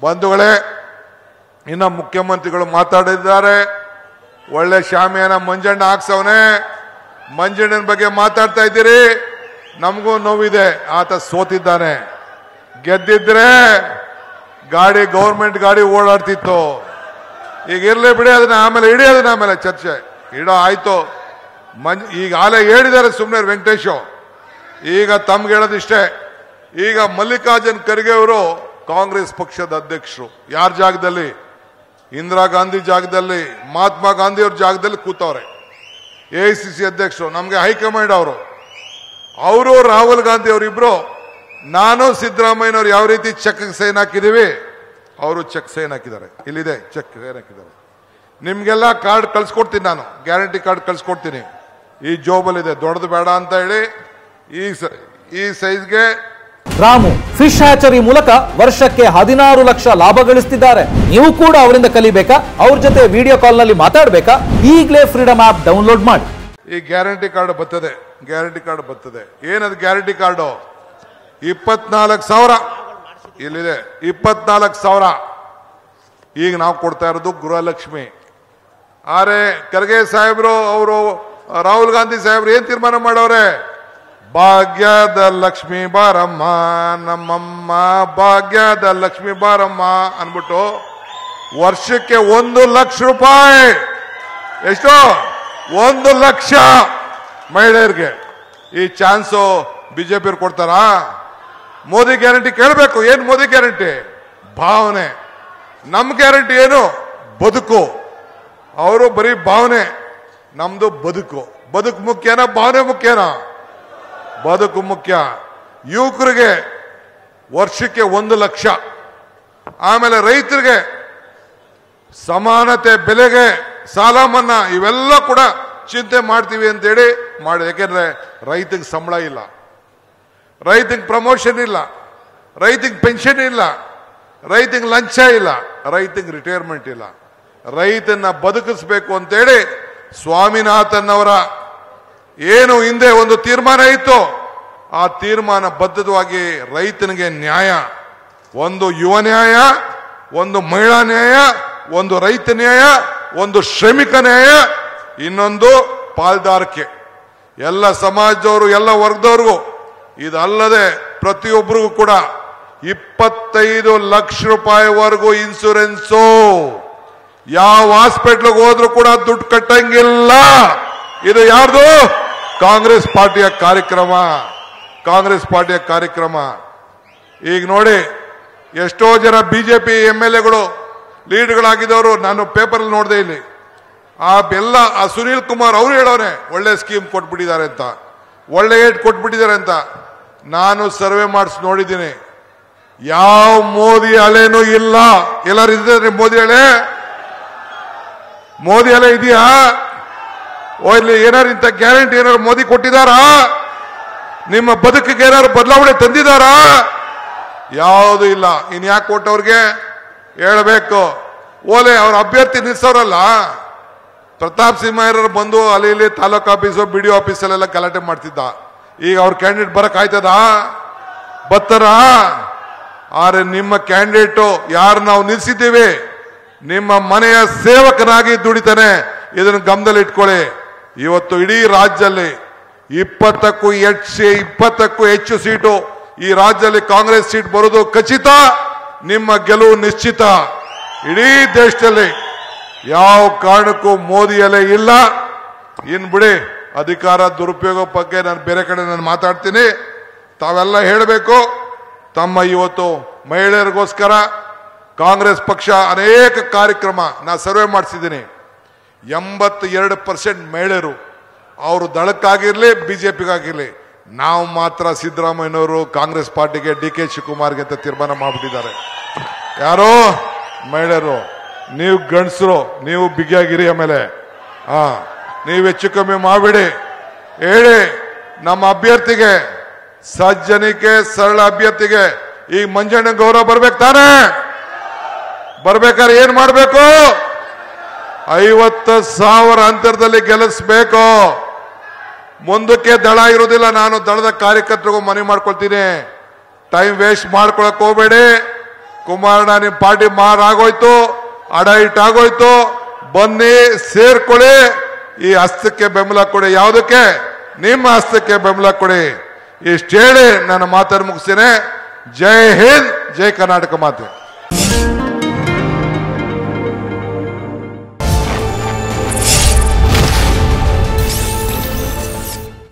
ಬಂಧುಗಳೇ, ಇನ್ನು ಮುಖ್ಯಮಂತ್ರಿಗಳು ಮಾತಾಡಿದ್ದಾರೆ. ಒಳ್ಳೆ ಶಾಮಿಯಾನ ಮಂಜಣ್ಣ ಹಾಕ್ಸವನೆ. ಮಂಜಣ್ಣನ ಬಗ್ಗೆ ಮಾತಾಡ್ತಾ ಇದ್ದೀರಿ. ನಮಗೂ ನೋವಿದೆ, ಆತ ಸೋತಿದ್ದಾನೆ. ಗೆದ್ದಿದ್ರೆ ಗಾಡಿ ಗೌರ್ಮೆಂಟ್ ಗಾಡಿ ಓಡಾಡ್ತಿತ್ತು. ಈಗ ಇರ್ಲಿ ಬಿಡಿ, ಅದನ್ನ ಆಮೇಲೆ ಇಡೀ, ಅದನ್ನ ಆಮೇಲೆ ಚರ್ಚೆ ಇಡೋ ಆಯ್ತು. ಈಗ ಆಲೆ ಹೇಳಿದ್ದಾರೆ ಸುಮ್ಮನೆ ವೆಂಕಟೇಶು. ಈಗ ತಮ್ಗೆ ಹೇಳೋದಿಷ್ಟೇ, ಈಗ ಮಲ್ಲಿಕಾರ್ಜುನ್ ಖರ್ಗೆ ಅವರು ಕಾಂಗ್ರೆಸ್ ಪಕ್ಷದ ಅಧ್ಯಕ್ಷರು. ಯಾರ ಜಾಗದಲ್ಲಿ? ಇಂದಿರಾ ಗಾಂಧಿ ಜಾಗದಲ್ಲಿ, ಮಹಾತ್ಮ ಗಾಂಧಿ ಅವ್ರ ಜಾಗದಲ್ಲಿ ಕೂತವ್ರೆ. AICC ಅಧ್ಯಕ್ಷರು, ನಮಗೆ ಹೈಕಮಾಂಡ್ ಅವರು ರಾಹುಲ್ ಗಾಂಧಿ ಅವರಿಬ್ರು, ನಾನು ಸಿದ್ದರಾಮಯ್ಯನವ್ರು ಯಾವ ರೀತಿ ಚೆಕ್ ಸೈನ್ ಹಾಕಿದೀವಿ, ಅವರು ಚೆಕ್ ಸೈನ್ ಹಾಕಿದ್ದಾರೆ. ಇಲ್ಲಿದೆ ಚೆಕ್ ಸೈನ್ ಹಾಕಿದ್ದಾರೆ. ನಿಮ್ಗೆಲ್ಲ ಕಾರ್ಡ್ ಕಳ್ಸಿಕೊಡ್ತೀನಿ, ನಾನು ಗ್ಯಾರಂಟಿ ಕಾರ್ಡ್ ಕಳ್ಸಿಕೊಡ್ತೀನಿ. ಈ ಜೋಬಲ್ಲಿದೆ, ದೊಡ್ಡದು ಬೇಡ ಅಂತ ಹೇಳಿ ಈ ಸೈಜ್ಗೆ. ರಾಮು ಫಿಶ್ ಹ್ಯಾಚರಿ ಮೂಲಕ ವರ್ಷಕ್ಕೆ 16 ಲಕ್ಷ ಲಾಭ ಗಳಿಸ್ತಿದ್ದಾರೆ. ನೀವು ಕೂಡ ಅವರಿಂದ ಕಲಿಬೇಕಾ? ಅವ್ರ ಜೊತೆ ವಿಡಿಯೋ ಕಾಲ್ ನಲ್ಲಿ ಮಾತಾಡಬೇಕಾ? ಈಗಲೇ ಫ್ರೀಡಮ್ ಆಪ್ ಡೌನ್ಲೋಡ್ ಮಾಡಿ. ಈ ಗ್ಯಾರಂಟಿ ಕಾರ್ಡ್ ಬರ್ತದೆ, ಗ್ಯಾರಂಟಿ ಕಾರ್ಡ್ ಬರ್ತದೆ. ಏನದು ಗ್ಯಾರಂಟಿ ಕಾರ್ಡು? 24,000 ಇಲ್ಲಿದೆ, 24,000. ಈಗ ನಾವು ಕೊಡ್ತಾ ಇರೋದು ಗೃಹಲಕ್ಷ್ಮಿ. ಆರೆ ಖರ್ಗೆ ಸಾಹೇಬ್ರು, ಅವರು ರಾಹುಲ್ ಗಾಂಧಿ ಸಾಹೇಬ್ರು ಏನ್ ತೀರ್ಮಾನ ಮಾಡವ್ರೆ? ಭಾಗ್ಯದ ಲಕ್ಷ್ಮಿ ಬಾರಮ್ಮ ನಮ್ಮಮ್ಮ, ಭಾಗ್ಯದ ಲಕ್ಷ್ಮಿ ಬಾರಮ್ಮ ಅನ್ಬಿಟ್ಟು ವರ್ಷಕ್ಕೆ 1 ಲಕ್ಷ ರೂಪಾಯಿ. ಎಷ್ಟು? 1 ಲಕ್ಷ ಮಹಿಳೆಯರಿಗೆ. ಈ ಚಾನ್ಸು ಬಿಜೆಪಿ ಕೊಡ್ತಾರಾ? ಮೋದಿ ಗ್ಯಾರಂಟಿ ಕೇಳಬೇಕು. ಏನ್ ಮೋದಿ ಗ್ಯಾರಂಟಿ? ಭಾವನೆ. ನಮ್ ಗ್ಯಾರಂಟಿ ಏನು? ಬದುಕು. ಅವರು ಬರೀ ಭಾವನೆ, ನಮ್ದು ಬದುಕು. ಬದುಕು ಮುಖ್ಯನಾ ಭಾವನೆ ಮುಖ್ಯನಾ? ಬದುಕು ಮುಖ್ಯ. ಯುವಕರಿಗೆ ವರ್ಷಕ್ಕೆ 1 ಲಕ್ಷ. ಆಮೇಲೆ ರೈತರಿಗೆ ಸಮಾನತೆ ಬೆಲೆಗೆ ಸಾಲ ಮನ್ನಾ, ಇವೆಲ್ಲ ಕೂಡ ಚಿಂತೆ ಮಾಡ್ತೀವಿ ಅಂತೇಳಿ ಮಾಡಿ. ಯಾಕೆಂದ್ರೆ ರೈತಂಗೆ ಸಂಬಳ ಇಲ್ಲ, ರೈತಂಗೆ ಪ್ರಮೋಷನ್ ಇಲ್ಲ, ರೈತಂಗೆ ಪೆನ್ಷನ್ ಇಲ್ಲ, ರೈತಂಗೆ ಲಂಚ ಇಲ್ಲ, ರೈತಂಗೆ ರಿಟೈರ್ಮೆಂಟ್ ಇಲ್ಲ. ರೈತನ್ನ ಬದುಕಿಸ್ಬೇಕು ಅಂತೇಳಿ ಸ್ವಾಮಿನಾಥನ್ ಅವರ ಏನು ಹಿಂದೆ ಒಂದು ತೀರ್ಮಾನ ಇತ್ತು, ಆ ತೀರ್ಮಾನ ಬದ್ಧವಾಗಿ ರೈತನಿಗೆ ನ್ಯಾಯ, ಒಂದು ಯುವ ನ್ಯಾಯ, ಒಂದು ಮಹಿಳಾ ನ್ಯಾಯ, ಒಂದು ರೈತ ನ್ಯಾಯ, ಒಂದು ಶ್ರಮಿಕ ನ್ಯಾಯ, ಇನ್ನೊಂದು ಪಾಲ್ದಾರಿಕೆ. ಎಲ್ಲ ಸಮಾಜದವರು, ಎಲ್ಲ ವರ್ಗದವ್ರಿಗೂ. ಇದಲ್ಲದೆ ಪ್ರತಿಯೊಬ್ಬರಿಗೂ ಕೂಡ 25 ಲಕ್ಷ ರೂಪಾಯಿವರೆಗೂ ಇನ್ಸೂರೆನ್ಸು. ಯಾವ ಹಾಸ್ಪಿಟ್ಲ್ಗೆ ಹೋದ್ರೂ ಕೂಡ ದುಡ್ಡು ಕಟ್ಟಂಗಿಲ್ಲ. ಇದು ಯಾರ್ದು? ಕಾಂಗ್ರೆಸ್ ಪಾರ್ಟಿಯ ಕಾರ್ಯಕ್ರಮ, ಕಾಂಗ್ರೆಸ್ ಪಾರ್ಟಿಯ ಕಾರ್ಯಕ್ರಮ. ಈಗ ನೋಡಿ, ಎಷ್ಟೋ ಜನ ಬಿಜೆಪಿ MLAಗಳು ಲೀಡ್ಗಳಾಗಿದ್ದವರು, ನಾನು ಪೇಪರ್ ನೋಡಿದೆ ಇಲ್ಲಿ, ಆ ಸುನೀಲ್ ಕುಮಾರ್ ಅವರು ಹೇಳೋನೆ ಒಳ್ಳೆ ಸ್ಕೀಮ್ ಕೊಟ್ಬಿಟ್ಟಿದ್ದಾರೆ ಅಂತ, ಒಳ್ಳೆ ಏಟ್ ಕೊಟ್ಬಿಟ್ಟಿದ್ದಾರೆ ಅಂತ. ನಾನು ಸರ್ವೆ ಮಾಡಿಸಿ ನೋಡಿದ್ದೀನಿ, ಯಾವ ಮೋದಿ ಅಲೆನೂ ಇಲ್ಲ. ಎಲ್ಲರೂ ಇದ್ದಾರೆ ಮೋದಿ ಅಲೆ? ಮೋದಿ ಅಲೆ ಇದೆಯಾ? ಇಲ್ಲಿ ಏನಾರು ಇಂಥ ಗ್ಯಾರಂಟಿ ಏನಾರು ಮೋದಿ ಕೊಟ್ಟಿದಾರಾ? ನಿಮ್ಮ ಬದುಕಿಗೆ ಏನಾರು ಬದಲಾವಣೆ ತಂದಿದಾರಾ? ಯಾವುದು ಇಲ್ಲ. ಇನ್ ಯಾಕೆ ಕೊಟ್ಟವ್ರಿಗೆ ಹೇಳಬೇಕು? ಓಲೆ ಅವ್ರ ಅಭ್ಯರ್ಥಿ ನಿಲ್ಸೋರಲ್ಲ, ಪ್ರತಾಪ್ ಸಿಂಹ ಬಂದು ಅಲ್ಲಿ ಇಲ್ಲಿ ತಾಲೂಕು ಆಫೀಸು BDO ಆಫೀಸಲ್ಲೆಲ್ಲ ಗಲಾಟೆ ಮಾಡ್ತಿದ್ದ. ಈಗ ಅವ್ರ ಕ್ಯಾಂಡಿಡೇಟ್ ಬರಕ್ ಆಯ್ತದ? ಬತ್ತಾರ? ಆದ್ರೆ ನಿಮ್ಮ ಕ್ಯಾಂಡಿಡೇಟು ಯಾರು ನಾವು ನಿಲ್ಸಿದ್ದೀವಿ, ನಿಮ್ಮ ಮನೆಯ ಸೇವಕನಾಗಿ ದುಡಿತಾನೆ. ಇದನ್ನು ಗಮನದಲ್ಲಿ ಇಟ್ಕೊಳ್ಳಿ. ಇವತ್ತು ಇಡೀ ರಾಜ್ಯದಲ್ಲಿ 20ಕ್ಕೂ ಹೆಚ್ಚು ಸೀಟು ಈ ರಾಜ್ಯದಲ್ಲಿ ಕಾಂಗ್ರೆಸ್ ಸೀಟ್ ಬರೋದು ಖಚಿತ. ನಿಮ್ಮ ಗೆಲುವು ನಿಶ್ಚಿತ. ಇಡೀ ದೇಶದಲ್ಲಿ ಯಾವ ಕಾರಣಕ್ಕೂ ಮೋದಿ ಅಲೆ ಇಲ್ಲ. ಇನ್ ಬಿಡಿ, ಅಧಿಕಾರ ದುರುಪಯೋಗ ಬಗ್ಗೆ ನಾನು ಬೇರೆ ಕಡೆ ನಾನು ಮಾತಾಡ್ತೀನಿ. ತಾವೆಲ್ಲ ಹೇಳಬೇಕು. ತಮ್ಮ ಇವತ್ತು ಮಹಿಳೆಯರಿಗೋಸ್ಕರ ಕಾಂಗ್ರೆಸ್ ಪಕ್ಷ ಅನೇಕ ಕಾರ್ಯಕ್ರಮ ನಾ ಸರ್ವೆ ಮಾಡಿಸಿದ್ದೀನಿ. 82% ಮಹಿಳೆಯರು, ಅವರು ದಳಕ್ಕಾಗಿರ್ಲಿ ಬಿಜೆಪಿಗಾಗಿರ್ಲಿ, ನಾವು ಮಾತ್ರ ಸಿದ್ದರಾಮಯ್ಯನವರು ಕಾಂಗ್ರೆಸ್ ಪಾರ್ಟಿಗೆ DK ಶಿವಕುಮಾರ್ಗೆ ಅಂತ ತೀರ್ಮಾನ ಮಾಡಿಬಿಟ್ಟಿದ್ದಾರೆ. ಯಾರೋ ಮಹಿಳೆಯರು, ನೀವು ಗಂಡಸರು, ನೀವು ಬಿಗಿಯಾಗಿರಿ. ಆಮೇಲೆ ನೀವು ಹೆಚ್ಚು ಕಮ್ಮಿ ಮಾಡಬೇಡಿ. ಹೇಳಿ ನಮ್ಮ ಅಭ್ಯರ್ಥಿಗೆ, ಸಜ್ಜನಿಕೆ ಸರಳ ಅಭ್ಯರ್ಥಿಗೆ ಈಗ ಮಂಜಣ್ಣ ಗೌರವ ಬರ್ಬೇಕು ತಾನೆ? ಬರ್ಬೇಕಾದ್ರೆ ಏನ್ ಮಾಡಬೇಕು? 50,000 ಅಂತರದಲ್ಲಿ ಗೆಲ್ಲಿಸಬೇಕು. ಮುಂದಕ್ಕೆ ದಳ ಇರುವುದಿಲ್ಲ. ನಾನು ದಳದ ಕಾರ್ಯಕರ್ತರಿಗೂ ಮನವಿ ಮಾಡ್ಕೊಳ್ತೀನಿ, ಟೈಮ್ ವೇಸ್ಟ್ ಮಾಡ್ಕೊಳಕ್ ಹೋಗಬೇಡಿ. ಕುಮಾರಣ್ಣ ನಿಮ್ಮ ಪಾರ್ಟಿ ಮಾರಾಗೋಯ್ತು, ಅಡ ಇಟ್ಟಾಗೋಯ್ತು, ಬನ್ನಿ ಸೇರ್ಕೊಳ್ಳಿ, ಈ ಹಸ್ತಕ್ಕೆ ಬೆಂಬಲ ಕೊಡಿ. ಯಾವುದಕ್ಕೆ? ನಿಮ್ಮ ಹಸ್ತಕ್ಕೆ ಬೆಂಬಲ ಕೊಡಿ. ಇಷ್ಟು ಹೇಳಿ ನನ್ನ ಮಾತನ್ನು ಮುಗಿಸ್ತೇನೆ. ಜೈ ಹಿಂದ್, ಜೈ ಕರ್ನಾಟಕ ಮಾತೆ.